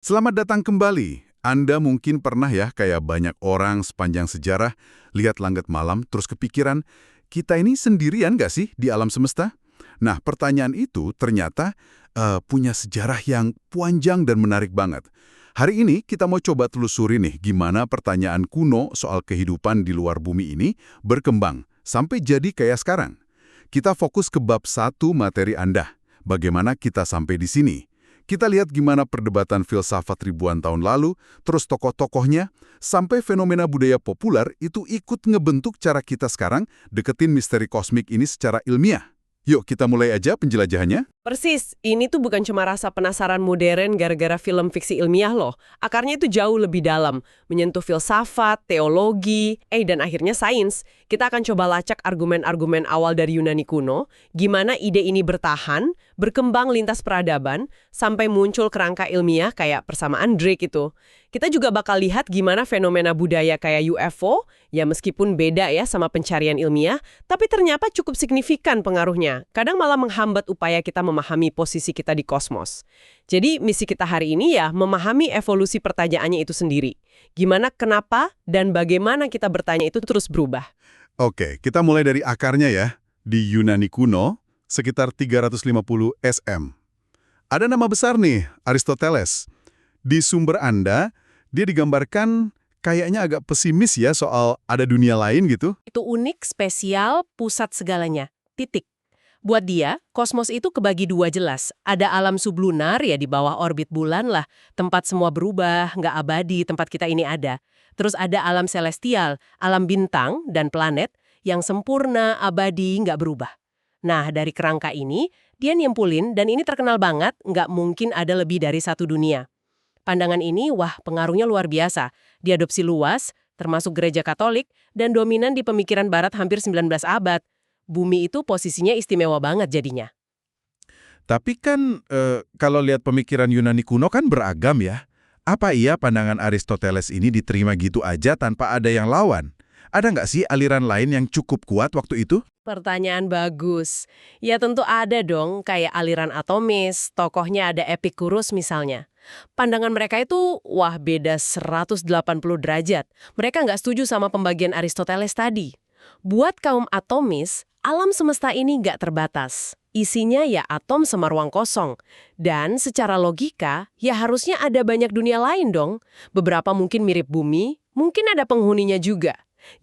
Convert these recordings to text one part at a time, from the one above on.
Selamat datang kembali. Anda mungkin pernah ya, kayak banyak orang sepanjang sejarah, lihat langit malam terus kepikiran, kita ini sendirian nggak sih di alam semesta? Nah, pertanyaan itu ternyata punya sejarah yang panjang dan menarik banget. Hari ini kita mau coba telusuri nih gimana pertanyaan kuno soal kehidupan di luar bumi ini berkembang sampai jadi kayak sekarang. Kita fokus ke bab satu materi Anda. Bagaimana kita sampai di sini? Kita lihat gimana perdebatan filsafat ribuan tahun lalu, terus tokoh-tokohnya, sampai fenomena budaya populer itu ikut ngebentuk cara kita sekarang deketin misteri kosmik ini secara ilmiah. Yuk kita mulai aja penjelajahannya. Persis, ini tuh bukan cuma rasa penasaran modern gara-gara film fiksi ilmiah loh. Akarnya itu jauh lebih dalam, menyentuh filsafat, teologi, dan akhirnya sains. Kita akan coba lacak argumen-argumen awal dari Yunani kuno, gimana ide ini bertahan, berkembang lintas peradaban, sampai muncul kerangka ilmiah kayak persamaan Drake itu. Kita juga bakal lihat gimana fenomena budaya kayak UFO, ya meskipun beda ya sama pencarian ilmiah, tapi ternyata cukup signifikan pengaruhnya. Kadang malah menghambat upaya kita memahami posisi kita di kosmos. Jadi misi kita hari ini ya memahami evolusi pertanyaannya itu sendiri. Gimana, kenapa, dan bagaimana kita bertanya itu terus berubah. Oke, kita mulai dari akarnya ya. Di Yunani kuno, sekitar 350 SM. Ada nama besar nih, Aristoteles. Di sumber Anda, dia digambarkan kayaknya agak pesimis ya soal ada dunia lain gitu. Itu unik, spesial, pusat segalanya. Titik. Buat dia, kosmos itu kebagi dua jelas. Ada alam sublunar ya di bawah orbit bulan lah. Tempat semua berubah, nggak abadi tempat kita ini ada. Terus ada alam celestial, alam bintang dan planet yang sempurna, abadi, nggak berubah. Nah, dari kerangka ini, dia nyimpulin, dan ini terkenal banget, nggak mungkin ada lebih dari satu dunia. Pandangan ini, wah, pengaruhnya luar biasa. Diadopsi luas, termasuk gereja Katolik, dan dominan di pemikiran Barat hampir 19 abad. Bumi itu posisinya istimewa banget jadinya. Tapi kan kalau lihat pemikiran Yunani kuno kan beragam ya. Apa iya pandangan Aristoteles ini diterima gitu aja tanpa ada yang lawan? Ada nggak sih aliran lain yang cukup kuat waktu itu? Pertanyaan bagus. Ya tentu ada dong, kayak aliran atomis, tokohnya ada Epicurus misalnya. Pandangan mereka itu, wah beda 180 derajat. Mereka nggak setuju sama pembagian Aristoteles tadi. Buat kaum atomis, alam semesta ini nggak terbatas. Isinya ya atom sama ruang kosong. Dan secara logika, ya harusnya ada banyak dunia lain dong. Beberapa mungkin mirip bumi, mungkin ada penghuninya juga.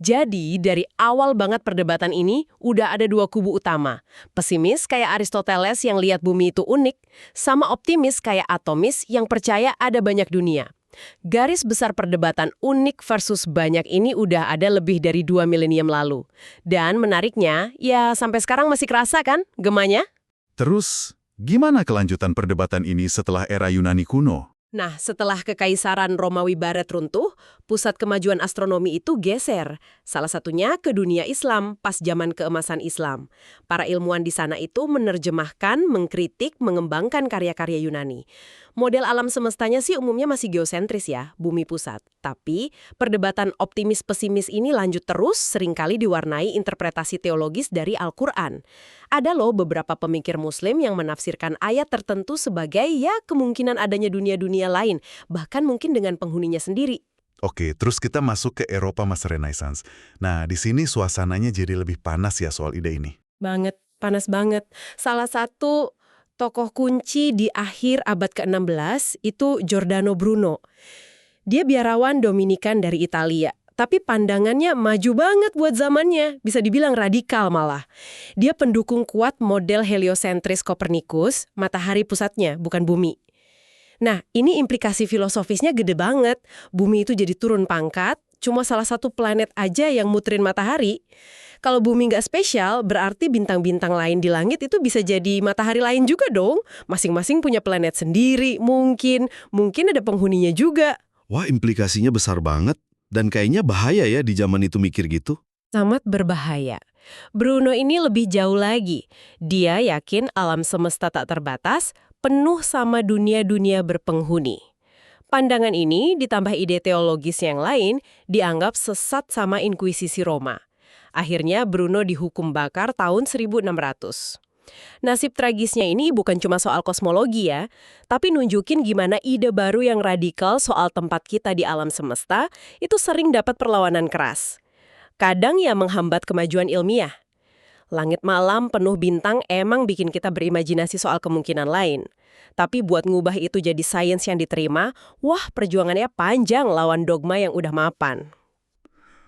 Jadi, dari awal banget perdebatan ini, udah ada dua kubu utama. Pesimis kayak Aristoteles yang lihat bumi itu unik, sama optimis kayak atomis yang percaya ada banyak dunia. Garis besar perdebatan unik versus banyak ini udah ada lebih dari 2 milenium lalu. Dan menariknya, ya sampai sekarang masih kerasa kan gemanya? Terus, gimana kelanjutan perdebatan ini setelah era Yunani kuno? Nah, setelah Kekaisaran Romawi Barat runtuh, pusat kemajuan astronomi itu geser. Salah satunya ke dunia Islam pas zaman keemasan Islam. Para ilmuwan di sana itu menerjemahkan, mengkritik, mengembangkan karya-karya Yunani. Model alam semestanya sih umumnya masih geosentris ya, bumi pusat. Tapi, perdebatan optimis-pesimis ini lanjut terus, seringkali diwarnai interpretasi teologis dari Al-Quran. Ada loh beberapa pemikir Muslim yang menafsirkan ayat tertentu sebagai ya kemungkinan adanya dunia-dunia lain, bahkan mungkin dengan penghuninya sendiri. Oke, terus kita masuk ke Eropa masa Renaissance. Nah, di sini suasananya jadi lebih panas ya soal ide ini. Banget, panas banget. Salah satu tokoh kunci di akhir abad ke-16 itu Giordano Bruno. Dia biarawan Dominikan dari Italia. Tapi pandangannya maju banget buat zamannya, bisa dibilang radikal malah. Dia pendukung kuat model heliosentris Kopernikus, matahari pusatnya, bukan bumi. Nah, ini implikasi filosofisnya gede banget. Bumi itu jadi turun pangkat, cuma salah satu planet aja yang muterin matahari. Kalau bumi nggak spesial, berarti bintang-bintang lain di langit itu bisa jadi matahari lain juga dong. Masing-masing punya planet sendiri, mungkin ada penghuninya juga. Wah, implikasinya besar banget. Dan kayaknya bahaya ya di zaman itu mikir gitu. Sangat berbahaya. Bruno ini lebih jauh lagi. Dia yakin alam semesta tak terbatas, penuh sama dunia-dunia berpenghuni. Pandangan ini ditambah ide teologis yang lain dianggap sesat sama Inkuisisi Roma. Akhirnya Bruno dihukum bakar tahun 1600. Nasib tragisnya ini bukan cuma soal kosmologi ya, tapi nunjukin gimana ide baru yang radikal soal tempat kita di alam semesta itu sering dapat perlawanan keras. Kadang ya menghambat kemajuan ilmiah. Langit malam penuh bintang emang bikin kita berimajinasi soal kemungkinan lain. Tapi buat ngubah itu jadi sains yang diterima, wah perjuangannya panjang lawan dogma yang udah mapan.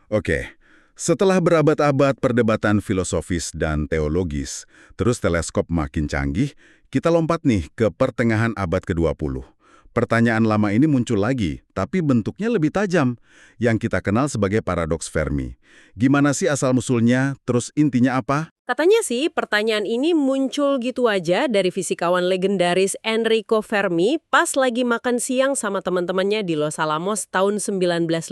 Oke, setelah berabad-abad perdebatan filosofis dan teologis, terus teleskop makin canggih, kita lompat nih ke pertengahan abad ke-20. Pertanyaan lama ini muncul lagi, tapi bentuknya lebih tajam, yang kita kenal sebagai paradoks Fermi. Gimana sih asal-musulnya, terus intinya apa? Katanya sih pertanyaan ini muncul gitu aja dari fisikawan legendaris Enrico Fermi pas lagi makan siang sama teman-temannya di Los Alamos tahun 1950.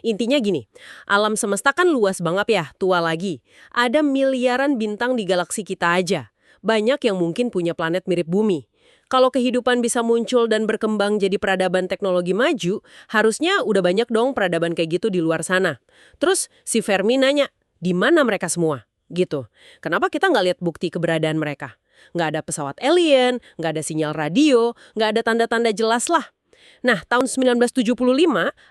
Intinya gini, alam semesta kan luas banget ya, tua lagi. Ada miliaran bintang di galaksi kita aja. Banyak yang mungkin punya planet mirip bumi. Kalau kehidupan bisa muncul dan berkembang jadi peradaban teknologi maju, harusnya udah banyak dong peradaban kayak gitu di luar sana. Terus si Fermi nanya, di mana mereka semua? Gitu. Kenapa kita nggak lihat bukti keberadaan mereka? Nggak ada pesawat alien, nggak ada sinyal radio, nggak ada tanda-tanda jelas lah. Nah, tahun 1975,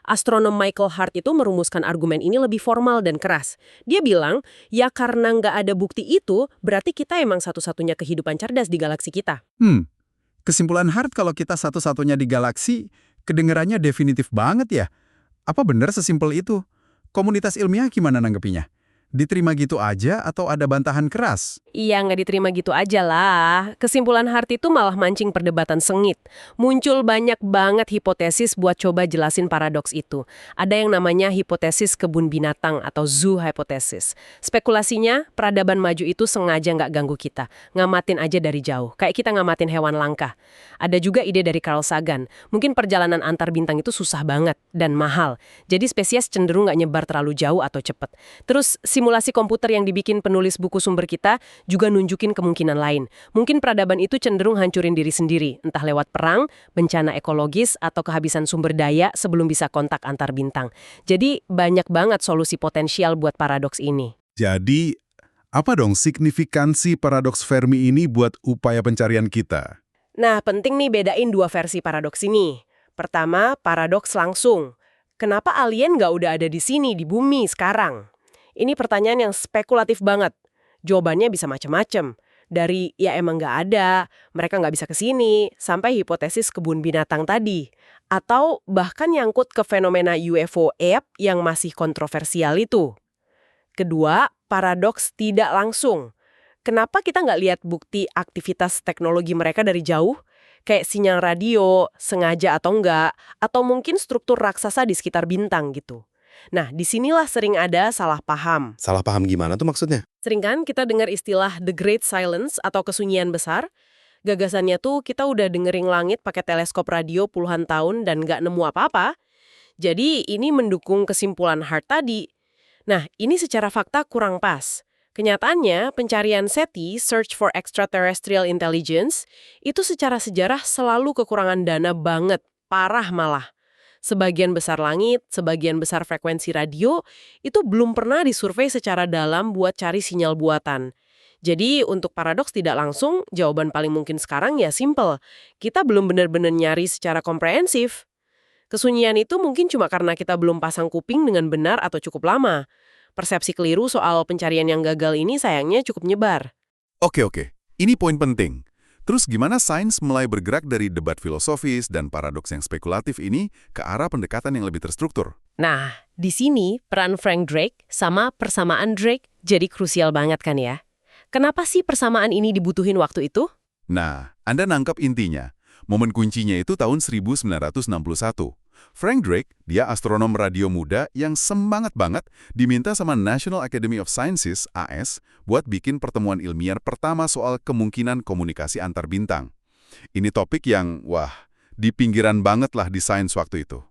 astronom Michael Hart itu merumuskan argumen ini lebih formal dan keras. Dia bilang, ya karena nggak ada bukti itu, berarti kita emang satu-satunya kehidupan cerdas di galaksi kita. Kesimpulan Hart kalau kita satu-satunya di galaksi, kedengarannya definitif banget ya. Apa benar sesimpel itu? Komunitas ilmiah gimana nanggepinya? Diterima gitu aja atau ada bantahan keras? Iya, nggak diterima gitu aja lah. Kesimpulan Hart itu malah mancing perdebatan sengit. Muncul banyak banget hipotesis buat coba jelasin paradoks itu. Ada yang namanya hipotesis kebun binatang atau zoo hypothesis. Spekulasinya, peradaban maju itu sengaja nggak ganggu kita. Ngamatin aja dari jauh, kayak kita ngamatin hewan langka. Ada juga ide dari Carl Sagan. Mungkin perjalanan antar bintang itu susah banget dan mahal. Jadi spesies cenderung nggak nyebar terlalu jauh atau cepet. Terus, simulasi komputer yang dibikin penulis buku sumber kita juga nunjukin kemungkinan lain. Mungkin peradaban itu cenderung hancurin diri sendiri, entah lewat perang, bencana ekologis, atau kehabisan sumber daya sebelum bisa kontak antar bintang. Jadi banyak banget solusi potensial buat paradoks ini. Jadi, apa dong signifikansi paradoks Fermi ini buat upaya pencarian kita? Nah, penting nih bedain dua versi paradoks ini. Pertama, paradoks langsung. Kenapa alien nggak udah ada di sini, di bumi sekarang? Ini pertanyaan yang spekulatif banget. Jawabannya bisa macam-macam. Dari ya emang nggak ada, mereka nggak bisa ke sini, sampai hipotesis kebun binatang tadi. Atau bahkan nyangkut ke fenomena UFO ape yang masih kontroversial itu. Kedua, paradoks tidak langsung. Kenapa kita nggak lihat bukti aktivitas teknologi mereka dari jauh? Kayak sinyal radio, sengaja atau enggak, atau mungkin struktur raksasa di sekitar bintang gitu. Nah, disinilah sering ada salah paham. Salah paham gimana tuh maksudnya? Sering kan kita dengar istilah The Great Silence atau kesunyian besar. Gagasannya tuh kita udah dengerin langit pakai teleskop radio puluhan tahun dan nggak nemu apa-apa. Jadi ini mendukung kesimpulan Hart tadi. Nah, ini secara fakta kurang pas. Kenyataannya, pencarian SETI, Search for Extraterrestrial Intelligence, itu secara sejarah selalu kekurangan dana banget, parah malah. Sebagian besar langit, sebagian besar frekuensi radio, itu belum pernah disurvei secara dalam buat cari sinyal buatan. Jadi untuk paradoks tidak langsung, jawaban paling mungkin sekarang ya simple. Kita belum benar-benar nyari secara komprehensif. Kesunyian itu mungkin cuma karena kita belum pasang kuping dengan benar atau cukup lama. Persepsi keliru soal pencarian yang gagal ini sayangnya cukup nyebar. Oke, ini poin penting. Terus gimana sains mulai bergerak dari debat filosofis dan paradoks yang spekulatif ini ke arah pendekatan yang lebih terstruktur? Nah, di sini peran Frank Drake sama persamaan Drake jadi krusial banget kan ya? Kenapa sih persamaan ini dibutuhin waktu itu? Nah, Anda nangkap intinya. Momen kuncinya itu tahun 1961. Frank Drake, dia astronom radio muda yang semangat banget, diminta sama National Academy of Sciences, AS, buat bikin pertemuan ilmiah pertama soal kemungkinan komunikasi antar bintang. Ini topik yang, di pinggiran banget lah di sains waktu itu.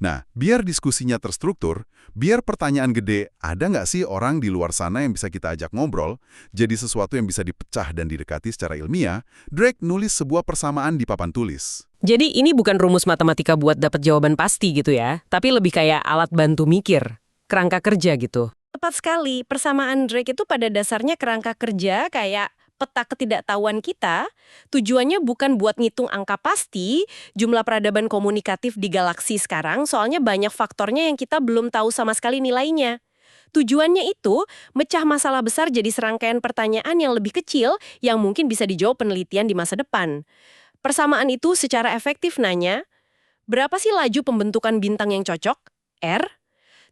Nah, biar diskusinya terstruktur, biar pertanyaan gede, ada nggak sih orang di luar sana yang bisa kita ajak ngobrol, jadi sesuatu yang bisa dipecah dan didekati secara ilmiah, Drake nulis sebuah persamaan di papan tulis. Jadi ini bukan rumus matematika buat dapat jawaban pasti gitu ya, tapi lebih kayak alat bantu mikir, kerangka kerja gitu. Tepat sekali, persamaan Drake itu pada dasarnya kerangka kerja kayak peta ketidaktahuan kita, tujuannya bukan buat ngitung angka pasti jumlah peradaban komunikatif di galaksi sekarang, soalnya banyak faktornya yang kita belum tahu sama sekali nilainya. Tujuannya itu mecah masalah besar jadi serangkaian pertanyaan yang lebih kecil yang mungkin bisa dijawab penelitian di masa depan. Persamaan itu secara efektif nanya, berapa sih laju pembentukan bintang yang cocok? R.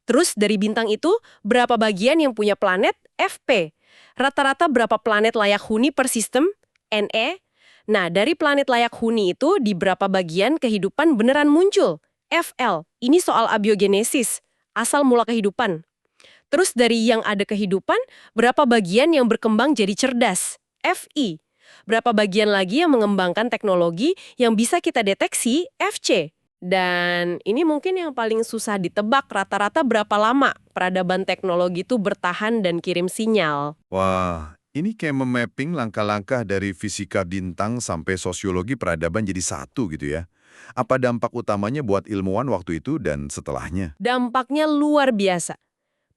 Terus dari bintang itu, berapa bagian yang punya planet? FP. Rata-rata berapa planet layak huni per sistem? NE. Nah, dari planet layak huni itu di berapa bagian kehidupan beneran muncul? FL. Ini soal abiogenesis, asal mula kehidupan. Terus dari yang ada kehidupan, berapa bagian yang berkembang jadi cerdas? FI. Berapa bagian lagi yang mengembangkan teknologi yang bisa kita deteksi? FC. Dan ini mungkin yang paling susah ditebak, rata-rata berapa lama peradaban teknologi itu bertahan dan kirim sinyal. Wah, ini kayak memapping langkah-langkah dari fisika bintang sampai sosiologi peradaban jadi satu gitu ya. Apa dampak utamanya buat ilmuwan waktu itu dan setelahnya? Dampaknya luar biasa.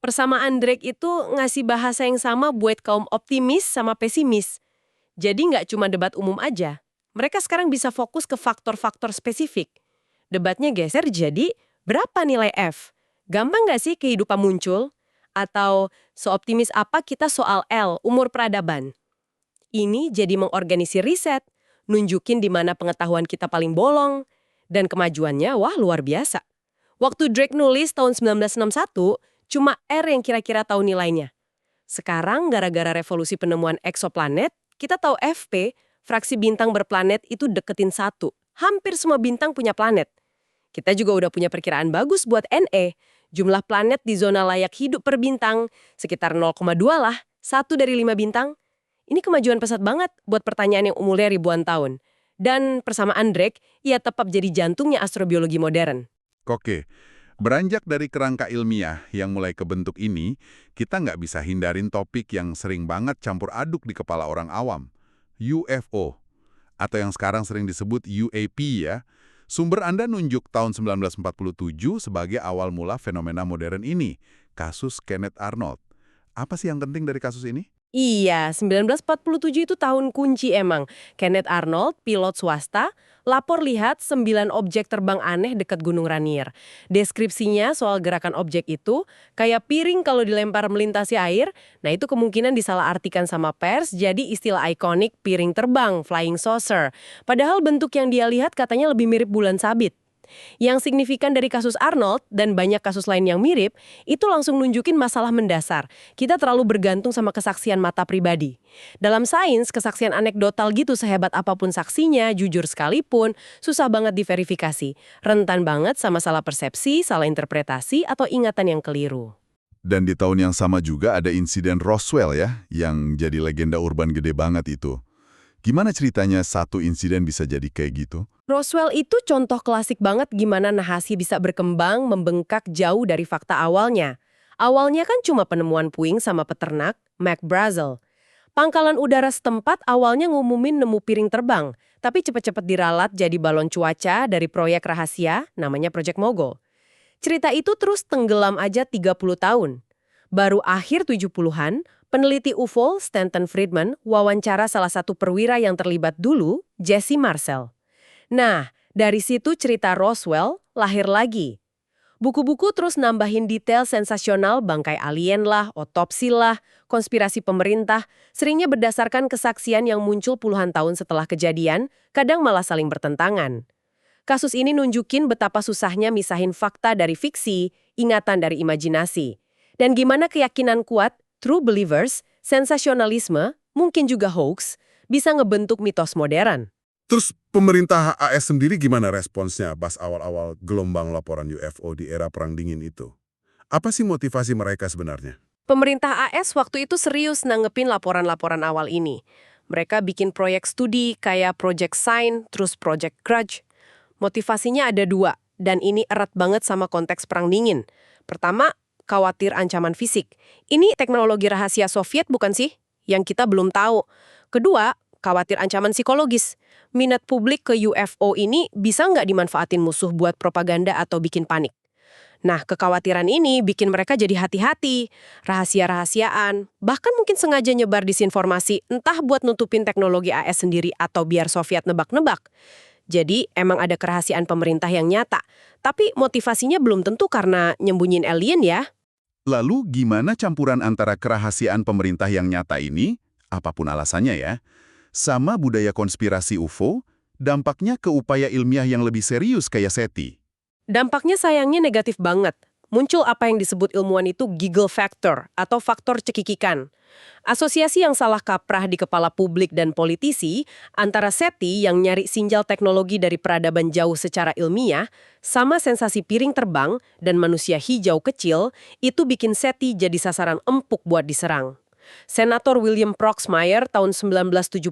Persamaan Drake itu ngasih bahasa yang sama buat kaum optimis sama pesimis. Jadi nggak cuma debat umum aja. Mereka sekarang bisa fokus ke faktor-faktor spesifik. Debatnya geser jadi, berapa nilai F? Gampang nggak sih kehidupan muncul? Atau seoptimis apa kita soal L, umur peradaban? Ini jadi mengorganisir riset, nunjukin di mana pengetahuan kita paling bolong, dan kemajuannya wah luar biasa. Waktu Drake nulis tahun 1961, cuma R yang kira-kira tahu nilainya. Sekarang gara-gara revolusi penemuan eksoplanet, kita tahu FP, fraksi bintang berplanet itu deketin 1. Hampir semua bintang punya planet. Kita juga udah punya perkiraan bagus buat NE. Jumlah planet di zona layak hidup per bintang sekitar 0,2 lah, 1 dari 5 bintang. Ini kemajuan pesat banget buat pertanyaan yang umurnya ribuan tahun. Dan persamaan Drake, ia tetap jadi jantungnya astrobiologi modern. Oke, beranjak dari kerangka ilmiah yang mulai kebentuk ini, kita nggak bisa hindarin topik yang sering banget campur aduk di kepala orang awam. UFO, atau yang sekarang sering disebut UAP ya. Sumber Anda nunjuk tahun 1947 sebagai awal mula fenomena modern ini, kasus Kenneth Arnold. Apa sih yang penting dari kasus ini? Iya, 1947 itu tahun kunci emang. Kenneth Arnold, pilot swasta, lapor lihat 9 objek terbang aneh dekat Gunung Rainier. Deskripsinya soal gerakan objek itu, kayak piring kalau dilempar melintasi air, nah itu kemungkinan disalahartikan sama pers jadi istilah ikonik piring terbang, flying saucer. Padahal bentuk yang dia lihat katanya lebih mirip bulan sabit. Yang signifikan dari kasus Arnold dan banyak kasus lain yang mirip, itu langsung nunjukin masalah mendasar. Kita terlalu bergantung sama kesaksian mata pribadi. Dalam sains, kesaksian anekdotal gitu sehebat apapun saksinya, jujur sekalipun, susah banget diverifikasi. Rentan banget sama salah persepsi, salah interpretasi, atau ingatan yang keliru. Dan di tahun yang sama juga ada insiden Roswell ya, yang jadi legenda urban gede banget itu. Gimana ceritanya satu insiden bisa jadi kayak gitu? Roswell itu contoh klasik banget gimana narasi bisa berkembang membengkak jauh dari fakta awalnya. Awalnya kan cuma penemuan puing sama peternak, Mac Brazel. Pangkalan udara setempat awalnya ngumumin nemu piring terbang, tapi cepet-cepet diralat jadi balon cuaca dari proyek rahasia namanya Project Mogul. Cerita itu terus tenggelam aja 30 tahun. Baru akhir 70-an, peneliti UFO Stanton Friedman wawancara salah satu perwira yang terlibat dulu, Jesse Marcel. Nah, dari situ cerita Roswell lahir lagi. Buku-buku terus nambahin detail sensasional bangkai alien lah, otopsi lah, konspirasi pemerintah, seringnya berdasarkan kesaksian yang muncul puluhan tahun setelah kejadian, kadang malah saling bertentangan. Kasus ini nunjukin betapa susahnya misahin fakta dari fiksi, ingatan dari imajinasi. Dan gimana keyakinan kuat, true believers, sensasionalisme, mungkin juga hoax, bisa ngebentuk mitos modern. Terus pemerintah AS sendiri gimana responsnya pas awal-awal gelombang laporan UFO di era Perang Dingin itu? Apa sih motivasi mereka sebenarnya? Pemerintah AS waktu itu serius nanggepin laporan-laporan awal ini. Mereka bikin proyek studi kayak Project Sign, terus Project Grudge. Motivasinya ada 2, dan ini erat banget sama konteks Perang Dingin. Pertama, khawatir ancaman fisik. Ini teknologi rahasia Soviet bukan sih? Yang kita belum tahu. Kedua, khawatir ancaman psikologis. Minat publik ke UFO ini bisa nggak dimanfaatin musuh buat propaganda atau bikin panik? Nah, kekhawatiran ini bikin mereka jadi hati-hati, rahasia-rahasiaan, bahkan mungkin sengaja nyebar disinformasi, entah buat nutupin teknologi AS sendiri atau biar Soviet nebak-nebak. Jadi, emang ada kerahasiaan pemerintah yang nyata, tapi motivasinya belum tentu karena nyembunyiin alien ya. Lalu gimana campuran antara kerahasiaan pemerintah yang nyata ini, apapun alasannya ya, sama budaya konspirasi UFO, dampaknya ke upaya ilmiah yang lebih serius kayak SETI? Dampaknya sayangnya negatif banget. Muncul apa yang disebut ilmuwan itu giggle factor atau faktor cekikikan. Asosiasi yang salah kaprah di kepala publik dan politisi antara SETI yang nyari sinjal teknologi dari peradaban jauh secara ilmiah sama sensasi piring terbang dan manusia hijau kecil itu bikin SETI jadi sasaran empuk buat diserang. Senator William Proxmire tahun 1978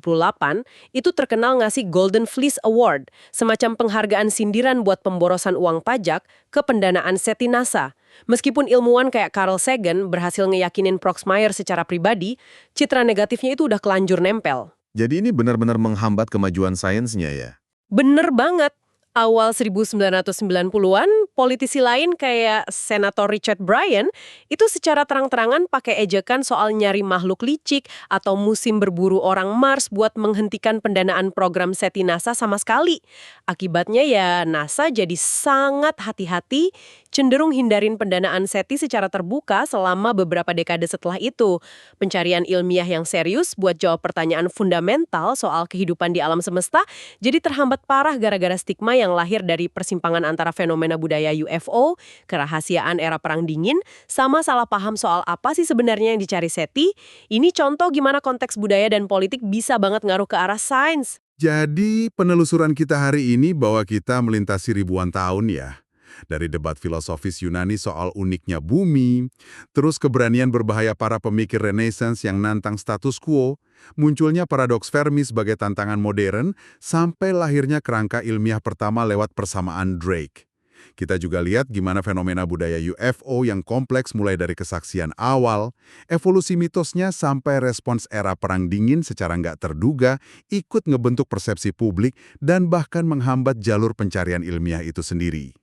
itu terkenal ngasih Golden Fleece Award, semacam penghargaan sindiran buat pemborosan uang pajak ke pendanaan SETI NASA. Meskipun ilmuwan kayak Carl Sagan berhasil ngeyakinin Proxmire secara pribadi, citra negatifnya itu udah kelanjur nempel. Jadi ini benar-benar menghambat kemajuan sainsnya ya? Bener banget. Awal 1990-an, politisi lain kayak Senator Richard Bryan itu secara terang-terangan pakai ejekan soal nyari makhluk licik atau musim berburu orang Mars buat menghentikan pendanaan program SETI NASA sama sekali. Akibatnya ya NASA jadi sangat hati-hati, cenderung hindarin pendanaan SETI secara terbuka selama beberapa dekade setelah itu. Pencarian ilmiah yang serius buat jawab pertanyaan fundamental soal kehidupan di alam semesta jadi terhambat parah gara-gara stigma yang lahir dari persimpangan antara fenomena budaya UFO, kerahasiaan era Perang Dingin, sama salah paham soal apa sih sebenarnya yang dicari SETI. Ini contoh gimana konteks budaya dan politik bisa banget ngaruh ke arah sains. Jadi penelusuran kita hari ini bahwa kita melintasi ribuan tahun ya. Dari debat filosofis Yunani soal uniknya bumi, terus keberanian berbahaya para pemikir Renaissance yang nantang status quo, munculnya paradoks Fermi sebagai tantangan modern, sampai lahirnya kerangka ilmiah pertama lewat persamaan Drake. Kita juga lihat gimana fenomena budaya UFO yang kompleks mulai dari kesaksian awal, evolusi mitosnya sampai respons era Perang Dingin secara nggak terduga, ikut ngebentuk persepsi publik dan bahkan menghambat jalur pencarian ilmiah itu sendiri.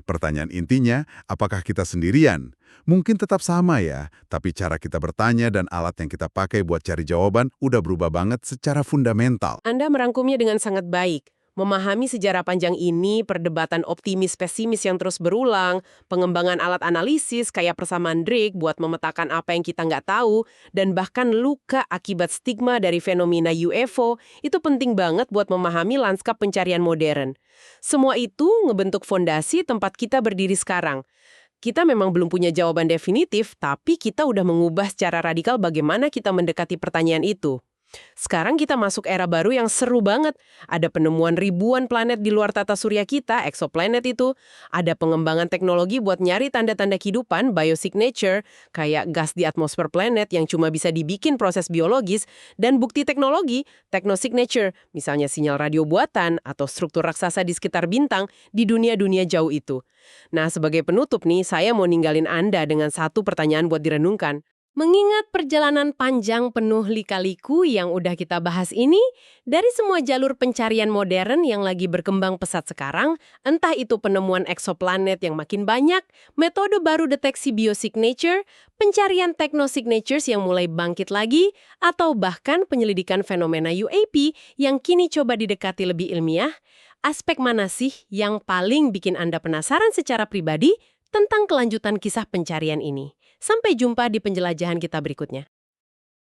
Pertanyaan intinya, apakah kita sendirian? Mungkin tetap sama ya, tapi cara kita bertanya dan alat yang kita pakai buat cari jawaban udah berubah banget secara fundamental. Anda merangkumnya dengan sangat baik. Memahami sejarah panjang ini, perdebatan optimis-pesimis yang terus berulang, pengembangan alat analisis kayak persamaan Drake buat memetakan apa yang kita nggak tahu, dan bahkan luka akibat stigma dari fenomena UFO, itu penting banget buat memahami lanskap pencarian modern. Semua itu ngebentuk fondasi tempat kita berdiri sekarang. Kita memang belum punya jawaban definitif, tapi kita udah mengubah secara radikal bagaimana kita mendekati pertanyaan itu. Sekarang kita masuk era baru yang seru banget. Ada penemuan ribuan planet di luar tata surya kita, exoplanet itu. Ada pengembangan teknologi buat nyari tanda-tanda kehidupan, biosignature, kayak gas di atmosfer planet yang cuma bisa dibikin proses biologis, dan bukti teknologi, technosignature, misalnya sinyal radio buatan atau struktur raksasa di sekitar bintang di dunia-dunia jauh itu. Nah, sebagai penutup nih, saya mau ninggalin Anda dengan satu pertanyaan buat direnungkan. Mengingat perjalanan panjang penuh lika-liku yang udah kita bahas ini, dari semua jalur pencarian modern yang lagi berkembang pesat sekarang, entah itu penemuan exoplanet yang makin banyak, metode baru deteksi biosignature, pencarian technosignatures yang mulai bangkit lagi, atau bahkan penyelidikan fenomena UAP yang kini coba didekati lebih ilmiah, aspek mana sih yang paling bikin Anda penasaran secara pribadi tentang kelanjutan kisah pencarian ini? Sampai jumpa di penjelajahan kita berikutnya.